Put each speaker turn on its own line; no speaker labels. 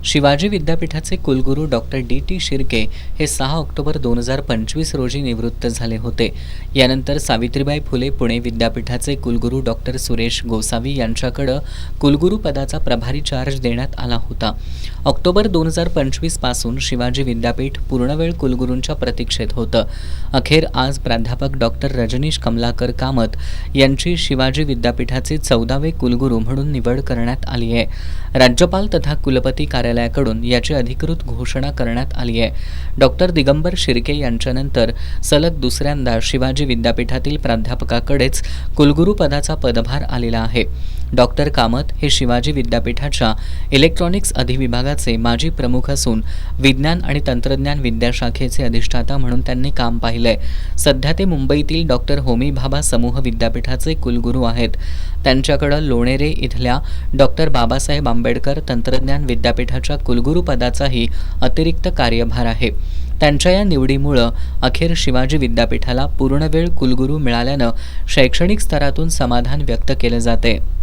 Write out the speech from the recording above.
शिवाजी विद्यापीठाचे कुलगुरू doctor DT. Shirke हे 6 ऑक्टोबर 2025 रोजी निवृत्त झाले होते. यानंतर सावित्रीबाई फुले पुणे विद्यापीठाचे कुलगुरू डॉक्टर सुरेश गोसावी यांच्याकडे कुलगुरू पदाचा प्रभारी चार्ज देण्यात आला होता. ऑक्टोबर 2025 पासून शिवाजी विद्यापीठ पूर्णवेळ कुलगुरूंच्या प्रतीक्षेत होतं. अखेर आज प्राध्यापक डॉक्टर रजनीश कमलाकर कामत यांची शिवाजी विद्यापीठाचे 14वे कुलगुरू म्हणून निवड करण्यात आली आहे. राज्यपाल तथा कुलपती कार्यालयाकडून याची अधिकृत घोषणा करण्यात आली आहे. डॉक्टर दिगंबर शिर्के यांच्यानंतर सलग दुसऱ्यांदा शिवाजी विद्यापीठातील प्राध्यापकाकडेच कुलगुरू पदाचा पदभार आलेला आहे. डॉक्टर कामत हे शिवाजी विद्यापीठाच्या इलेक्ट्रॉनिक्स अधिविभागाचे माजी प्रमुख असून विज्ञान आणि तंत्रज्ञान विद्याशाखेचे अधिष्ठाता म्हणून त्यांनी काम पाहिलंय. सध्या ते मुंबईतील डॉक्टर होमी भाभा समूह विद्यापीठाचे कुलगुरू आहेत. त्यांच्याकडे लोणेरे इथल्या डॉक्टर बाबासाहेब आंबेडकर तंत्रज्ञान विद्यापीठाच्या कुलगुरू पदाचाही अतिरिक्त कार्यभार आहे. त्यांच्या या निवडीमुळे अखेर शिवाजी विद्यापीठाला पूर्णवेळ कुलगुरू मिळाल्यानं शैक्षणिक स्तरातून समाधान व्यक्त केलं जाते.